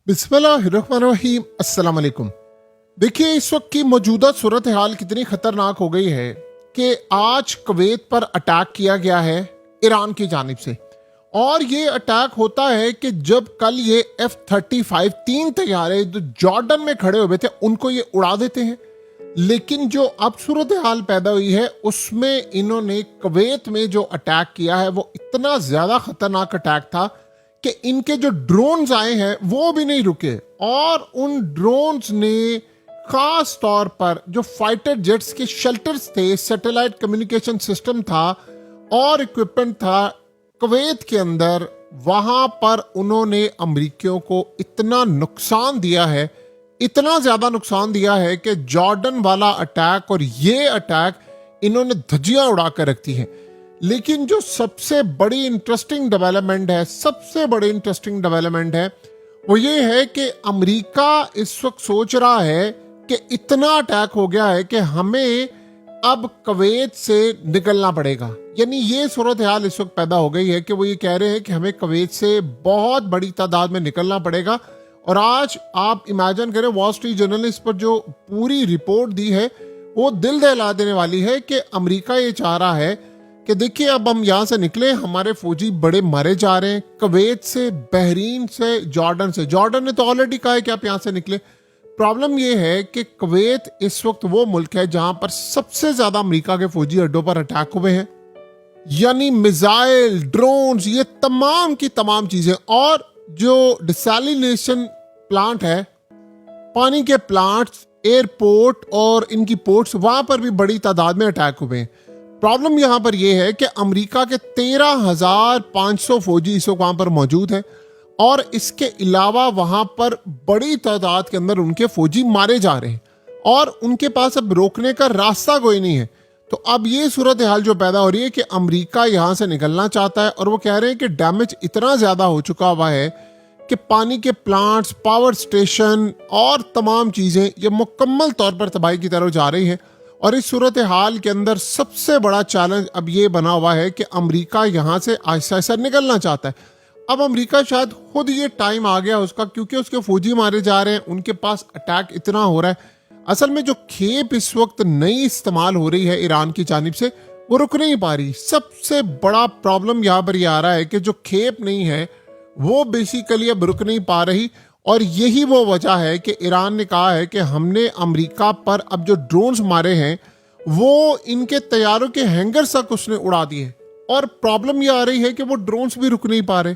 बिस्मिल्लाहिर्रहमानिर्रहीम, अस्सलाम वालेकुम। देखिए, इस वक्त की मौजूदा सूरत हाल कितनी खतरनाक हो गई है कि आज कुवैत पर अटैक किया गया है ईरान की जानिब से। और ये अटैक होता है कि जब कल ये F-35 3 तैयारे जो जॉर्डन में खड़े हुए थे उनको ये उड़ा देते हैं। लेकिन जो अब सूरत हाल पैदा हुई है उसमें इन्होंने कुवैत में जो अटैक किया है वो इतना ज़्यादा खतरनाक अटैक था कि इनके जो ड्रोन्स आए हैं वो भी नहीं रुके, और उन ड्रोन्स ने खास तौर पर जो फाइटर जेट्स के शेल्टर्स थे, सैटेलाइट कम्युनिकेशन सिस्टम था और इक्विपमेंट था कुवैत के अंदर, वहां पर उन्होंने अमरीकियों को इतना नुकसान दिया है, इतना ज्यादा नुकसान दिया है कि जॉर्डन वाला अटैक और ये अटैक इन्होंने धज्जियां उड़ा कर रखती हैं। लेकिन जो सबसे बड़ी इंटरेस्टिंग डेवलपमेंट है वो ये है कि अमेरिका इस वक्त सोच रहा है कि इतना अटैक हो गया है कि हमें अब कुवैत से निकलना पड़ेगा। यानी ये सूरत हाल इस वक्त पैदा हो गई है कि वो ये कह रहे हैं कि हमें कुवैत से बहुत बड़ी तादाद में निकलना पड़ेगा। और आज आप इमेजिन करें, वॉल स्ट्रीट जर्नल ने इस पर जो पूरी रिपोर्ट दी है वो दिल दहला देने वाली है कि अमेरिका ये चाह रहा है कि देखिए अब हम यहाँ से निकले, हमारे फौजी बड़े मारे जा रहे हैं कुवैत से, बहरीन से, जॉर्डन से। जॉर्डन ने तो ऑलरेडी कहा है कि आप यहाँ से निकले। प्रॉब्लम ये है कि कुवैत इस वक्त वो मुल्क है जहां पर सबसे ज्यादा अमेरिका के फौजी अड्डों पर अटैक हुए हैं। यानी मिसाइल, ड्रोन्स, ये तमाम की तमाम चीजें। और जो डिसैलिनेशन प्लांट है, पानी के प्लांट्स, एयरपोर्ट और इनकी पोर्ट्स, वहां पर भी बड़ी तादाद में अटैक हुए हैं। प्रॉब्लम यहां पर यह है कि अमेरिका के 13,500 फौजी इस वक्त वहां पर मौजूद हैं और इसके अलावा वहां पर बड़ी तादाद के अंदर उनके फौजी मारे जा रहे हैं और उनके पास अब रोकने का रास्ता कोई नहीं है। तो अब ये सूरत हाल जो पैदा हो रही है कि अमेरिका यहां से निकलना चाहता है और वो कह रहे हैं कि डैमेज इतना ज्यादा हो चुका हुआ है कि पानी के प्लांट्स, पावर स्टेशन और तमाम चीजें ये मुकम्मल तौर पर तबाही की तरफ जा रही हैं। और इस सूरत हाल के अंदर सबसे बड़ा चैलेंज अब ये बना हुआ है कि अमेरिका यहाँ से आहिस्ता आहिस्ता निकलना चाहता है। अब अमेरिका शायद खुद ये टाइम आ गया उसका, क्योंकि उसके फौजी मारे जा रहे हैं, उनके पास अटैक इतना हो रहा है। असल में जो खेप इस वक्त नई इस्तेमाल हो रही है ईरान की जानिब से, वो रुक नहीं पा रही। सबसे बड़ा प्रॉब्लम यहाँ पर यह आ रहा है कि जो खेप नहीं है वो बेसिकली अब रुक नहीं पा रही। और यही वो वजह है कि ईरान ने कहा है कि हमने अमेरिका पर अब जो ड्रोन्स मारे हैं वो इनके तैयारों के हैंगर्स तक उसने उड़ा दिए। और प्रॉब्लम ये आ रही है कि वो ड्रोन्स भी रुक नहीं पा रहे।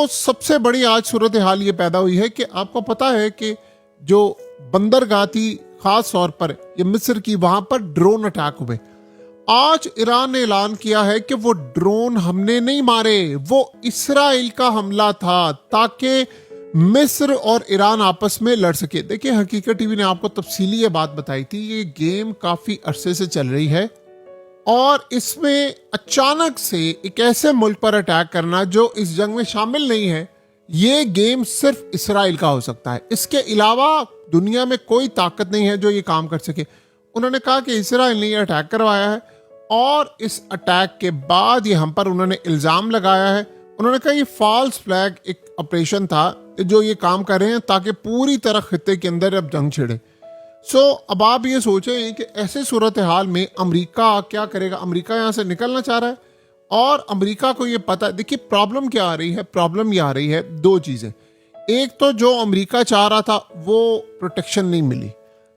सबसे बड़ी आज सूरत हाल ये पैदा हुई है कि आपको पता है कि जो बंदरगाह थी, खास तौर पर ये मिस्र की, वहां पर ड्रोन अटैक हुए। आज ईरान ने ऐलान किया है कि वो ड्रोन हमने नहीं मारे, वो इस्राइल का हमला था ताकि मिस्र और ईरान आपस में लड़ सके। देखिए, हकीकत टीवी ने आपको तफसीली ये बात बताई थी। ये गेम काफी अरसे से चल रही है और इसमें अचानक से एक ऐसे मुल्क पर अटैक करना जो इस जंग में शामिल नहीं है, ये गेम सिर्फ इसराइल का हो सकता है। इसके अलावा दुनिया में कोई ताकत नहीं है जो ये काम कर सके। उन्होंने कहा कि इसराइल ने ये अटैक करवाया है और इस अटैक के बाद ये हम पर उन्होंने इल्ज़ाम लगाया है। उन्होंने कहा ये फॉल्स फ्लैग एक ऑपरेशन था जो ये काम कर रहे हैं ताकि पूरी तरह खित्ते के अंदर अब जंग छिड़े। अब आप ये सोचें कि ऐसे सूरत हाल में अमेरिका क्या करेगा। अमेरिका यहाँ से निकलना चाह रहा है और अमेरिका को ये पता है। देखिए, प्रॉब्लम क्या आ रही है, प्रॉब्लम ये आ रही है दो चीज़ें। एक तो जो अमेरिका चाह रहा था वो प्रोटेक्शन नहीं मिली।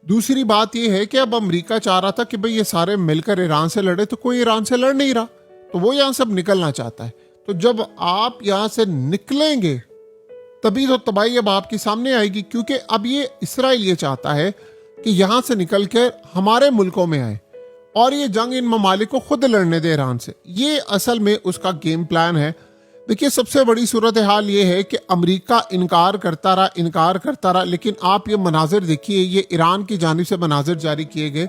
दूसरी बात ये है कि अब अमेरिका चाह रहा था कि भाई ये सारे मिलकर ईरान से लड़े, तो कोई ईरान से लड़ नहीं रहा, तो वो यहाँ से अब निकलना चाहता है। तो जब आप यहाँ से निकलेंगे तभी तो तबाही अब आपके सामने आएगी, क्योंकि अब ये इसराइल ये चाहता है कि यहाँ से निकल कर हमारे मुल्कों में आए और ये जंग इन ममालिक को खुद लड़ने दे ईरान से। ये असल में उसका गेम प्लान है। देखिए, सबसे बड़ी सूरत हाल ये है कि अमेरिका इनकार करता रहा, लेकिन आप ये मनाजिर देखिए, ये ईरान की जानिब से मनाजिर जारी किए गए।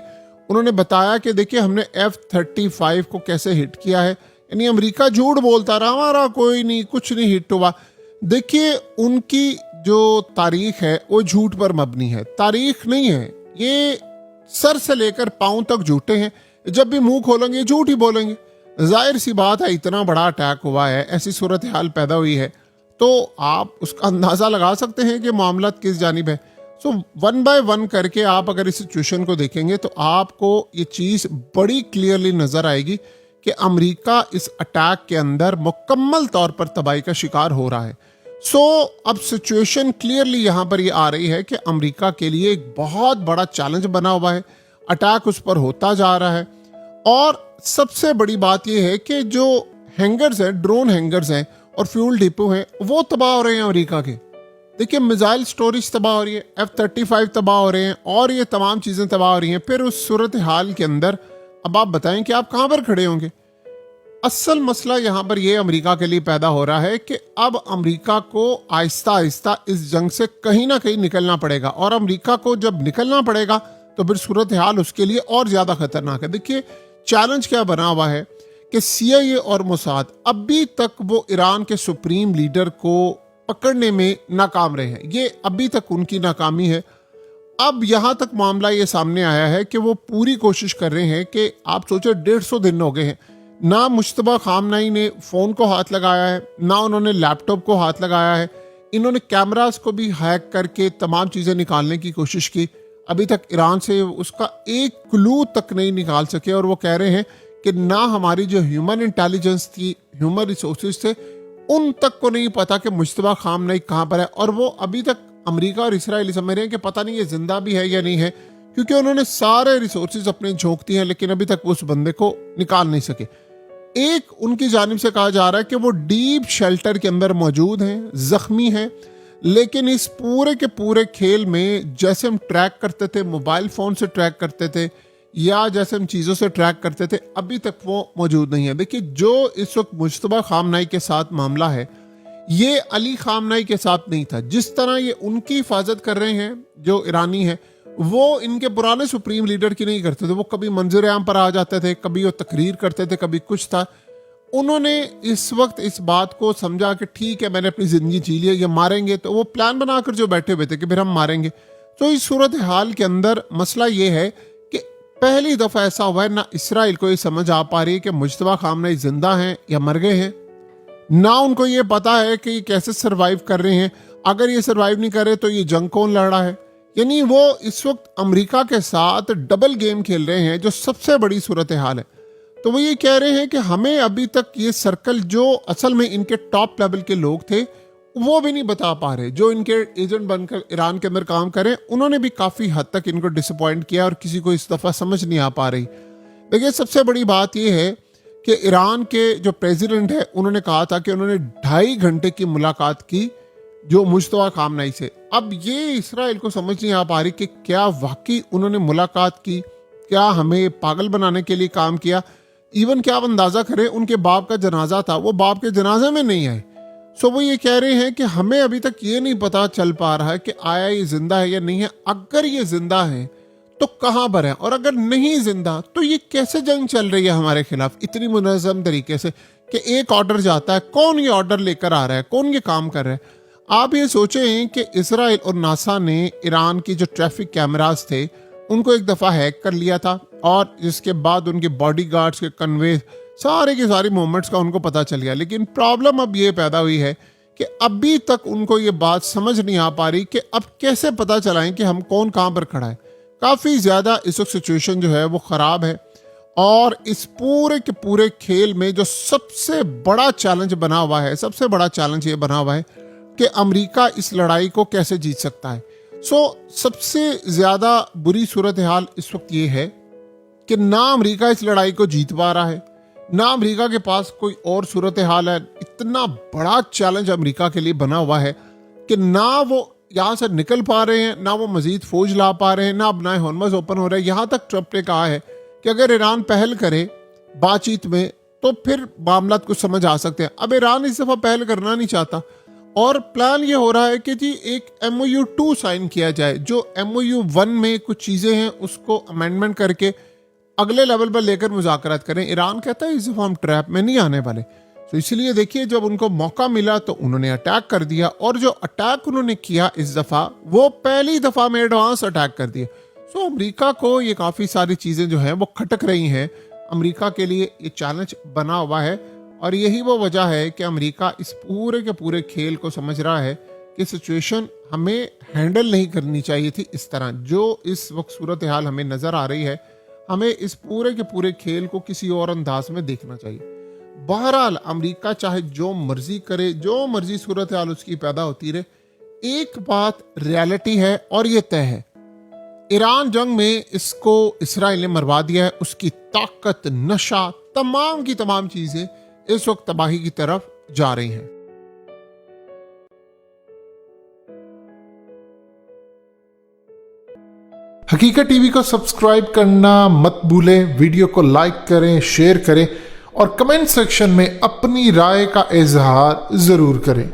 उन्होंने बताया कि देखिए हमने F-35 को कैसे हिट किया है। यानी अमेरिका झूठ बोलता रहा, हमारा कोई नहीं, कुछ नहीं हिट हुआ। देखिए, उनकी जो तारीख है वो झूठ पर मबनी है, तारीख नहीं है। ये सर से लेकर पांव तक झूठे हैं। जब भी मुंह खोलेंगे झूठ ही बोलेंगे। जाहिर सी बात है, इतना बड़ा अटैक हुआ है, ऐसी सूरत हाल पैदा हुई है, तो आप उसका अंदाज़ा लगा सकते हैं कि मामला किस जानिब है। सो वन बाय वन करके आप अगर इस सिचुएशन को देखेंगे तो आपको ये चीज़ बड़ी क्लियरली नज़र आएगी कि अमेरिका इस अटैक के अंदर मुकम्मल तौर पर तबाही का शिकार हो रहा है। सो अब सिचुएशन क्लियरली यहाँ पर ये आ रही है कि अमेरिका के लिए एक बहुत बड़ा चैलेंज बना हुआ है, अटैक उस पर होता जा रहा है। और सबसे बड़ी बात यह है कि जो हैंगर्स हैं, ड्रोन हैंगर्स हैं और फ्यूल डिपो हैं, वो तबाह हो रहे हैं अमेरिका के। देखिए, मिसाइल स्टोरेज तबाह हो रही है, F-35 तबाह हो रहे हैं और ये तमाम चीज़ें तबाह हो रही हैं। फिर उस सूरत हाल के अंदर अब आप बताएं कि आप कहाँ पर खड़े होंगे। असल मसला यहाँ पर यह अमेरिका के लिए पैदा हो रहा है कि अब अमेरिका को आहिस्ता आहिस्ता इस जंग से कहीं ना कहीं निकलना पड़ेगा, और अमेरिका को जब निकलना पड़ेगा तो फिर सूरत हाल उसके लिए और ज़्यादा खतरनाक है। देखिए, चैलेंज क्या बना हुआ है कि CIA और मोसाद अभी तक वो ईरान के सुप्रीम लीडर को पकड़ने में नाकाम रहे हैं। ये अभी तक उनकी नाकामी है। अब यहाँ तक मामला ये सामने आया है कि वो पूरी कोशिश कर रहे हैं कि आप सोचो 150 दिन हो गए हैं, ना मुश्तबा खामनाई ने फ़ोन को हाथ लगाया है, ना उन्होंने लैपटॉप को हाथ लगाया है। इन्होंने कैमरास को भी हैक करके तमाम चीज़ें निकालने की कोशिश की, अभी तक ईरान से उसका एक क्लू तक नहीं निकाल सके। और वो कह रहे हैं कि ना हमारी जो ह्यूमन इंटेलिजेंस थी, ह्यूमन रिसोर्सेज थे, उन तक को नहीं पता कि मुश्तबा खामनाई कहाँ पर है। और वो अभी तक अमेरिका और इसराइल समझ रहे हैं कि पता नहीं ये जिंदा भी है या नहीं है, क्योंकि उन्होंने सारे रिसोर्सेज अपने झोंक दिए हैं, लेकिन अभी तक वो उस बंदे को निकाल नहीं सके। एक उनकी जानिब से कहा जा रहा है कि वो डीप शेल्टर के अंदर मौजूद हैं, जख्मी हैं, लेकिन इस पूरे के पूरे खेल में जैसे हम ट्रैक करते थे, मोबाइल फ़ोन से ट्रैक करते थे या जैसे हम चीज़ों से ट्रैक करते थे, अभी तक वो मौजूद नहीं है। देखिए, जो इस वक्त मुश्तबा खामनाई के साथ मामला है, ये अली खामनाई के साथ नहीं था। जिस तरह ये उनकी हिफाजत कर रहे हैं जो ईरानी है, वो इनके पुराने सुप्रीम लीडर की नहीं करते थे। वो कभी मंजर आम पर आ जाते थे, कभी वो तकरीर करते थे, कभी कुछ था। उन्होंने इस वक्त इस बात को समझा कि ठीक है, मैंने अपनी ज़िंदगी जी ली है, ये मारेंगे, तो वो प्लान बनाकर जो बैठे हुए थे कि फिर हम मारेंगे। तो इस सूरत हाल के अंदर मसला ये है कि पहली दफ़ा ऐसा हुआ है, ना इसराइल को ये समझ आ पा रही है कि मुश्तबा खामनाई जिंदा हैं या मर गए हैं, ना उनको ये पता है कि ये कैसे सरवाइव कर रहे हैं। अगर ये सरवाइव नहीं कर रहे तो ये जंग कौन लड़ रहा है। यानी वो इस वक्त अमेरिका के साथ डबल गेम खेल रहे हैं, जो सबसे बड़ी सूरत हाल है। तो वो ये कह रहे हैं कि हमें अभी तक ये सर्कल, जो असल में इनके टॉप लेवल के लोग थे, वो भी नहीं बता पा रहे। जो इनके एजेंट बनकर ईरान के अंदर काम करें, उन्होंने भी काफ़ी हद तक इनको डिसअपॉइंट किया और किसी को इस दफ़ा समझ नहीं आ पा रही। देखिए, सबसे बड़ी बात यह है कि ईरान के जो प्रेसिडेंट है, उन्होंने कहा था कि उन्होंने 2.5 घंटे की मुलाकात की जो मुश्तबा खामनाई से। अब ये इसराइल को समझ नहीं आ पा रही कि क्या वाकई उन्होंने मुलाकात की, क्या हमें पागल बनाने के लिए काम किया। इवन क्या आप अंदाज़ा करें, उनके बाप का जनाजा था, वो बाप के जनाजे में नहीं आए। सो वो ये कह रहे हैं कि हमें अभी तक ये नहीं पता चल पा रहा है कि आया ये जिंदा है या नहीं है। अगर ये जिंदा है तो कहाँ पर है, और अगर नहीं जिंदा तो ये कैसे जंग चल रही है हमारे खिलाफ इतनी मुनज़्ज़म तरीके से कि एक ऑर्डर जाता है, कौन ये ऑर्डर लेकर आ रहा है, कौन ये काम कर रहा है। आप ये सोचें कि इसराइल और नासा ने ईरान की जो ट्रैफिक कैमरास थे, उनको एक दफ़ा हैक कर लिया था, और जिसके बाद उनके बॉडीगार्ड्स के कन्वे, सारे के सारे मूवमेंट्स का उनको पता चल गया। लेकिन प्रॉब्लम अब ये पैदा हुई है कि अभी तक उनको ये बात समझ नहीं आ पा रही कि अब कैसे पता चलाएं कि हम कौन कहाँ पर खड़ा है। काफ़ी ज़्यादा इस वक्त सिचुएशन जो है वो ख़राब है, और इस पूरे के पूरे खेल में जो सबसे बड़ा चैलेंज बना हुआ है, सबसे बड़ा चैलेंज ये बना हुआ है कि अमेरिका इस लड़ाई को कैसे जीत सकता है। सबसे ज़्यादा बुरी सूरत हाल इस वक्त ये है कि ना अमेरिका इस लड़ाई को जीत पा रहा है, ना अमेरिका के पास कोई और सूरत हाल है। इतना बड़ा चैलेंज अमेरिका के लिए बना हुआ है कि ना वो यहाँ से निकल पा रहे हैं, ना वो मजीद फौज ला पा रहे हैं, ना अब नए हॉर्मज़ ओपन हो रहे हैं। यहाँ तक ट्रंप ने कहा है कि अगर ईरान पहल करे बातचीत में तो फिर मामला कुछ समझ आ सकते हैं। अब ईरान इस दफ़ा पहल करना नहीं चाहता, और प्लान ये हो रहा है कि जी एक MOU 2 साइन किया जाए। जो MOU 1 में कुछ चीज़ें हैं उसको अमेंडमेंट करके अगले लेवल पर लेकर मुज़ाकरात करें। ईरान कहता है इस दफ़ा हम ट्रैप में नहीं आने वाले। तो इसलिए देखिए, जब उनको मौका मिला तो उन्होंने अटैक कर दिया, और जो अटैक उन्होंने किया इस दफ़ा, वो पहली दफ़ा में एडवांस अटैक कर दिया। अमेरिका को ये काफ़ी सारी चीज़ें जो हैं वो खटक रही हैं। अमेरिका के लिए ये चैलेंज बना हुआ है, और यही वो वजह है कि अमेरिका इस पूरे के पूरे खेल को समझ रहा है कि सिचुएशन हमें हैंडल नहीं करनी चाहिए थी इस तरह जो इस वक्त सूरत हाल हमें नज़र आ रही है। हमें इस पूरे के पूरे खेल को किसी और अंदाज में देखना चाहिए। बहरहाल अमेरिका चाहे जो मर्जी करे, जो मर्जी सूरत हाल उसकी पैदा होती रहे, एक बात रियलिटी है और ये तय है, ईरान जंग में इसको इसराइल ने मरवा दिया है। उसकी ताकत, नशा, तमाम की तमाम चीजें इस वक्त तबाही की तरफ जा रही हैं। हकीकत टीवी को सब्सक्राइब करना मत भूलें, वीडियो को लाइक करें, शेयर करें और कमेंट सेक्शन में अपनी राय का इजहार जरूर करें।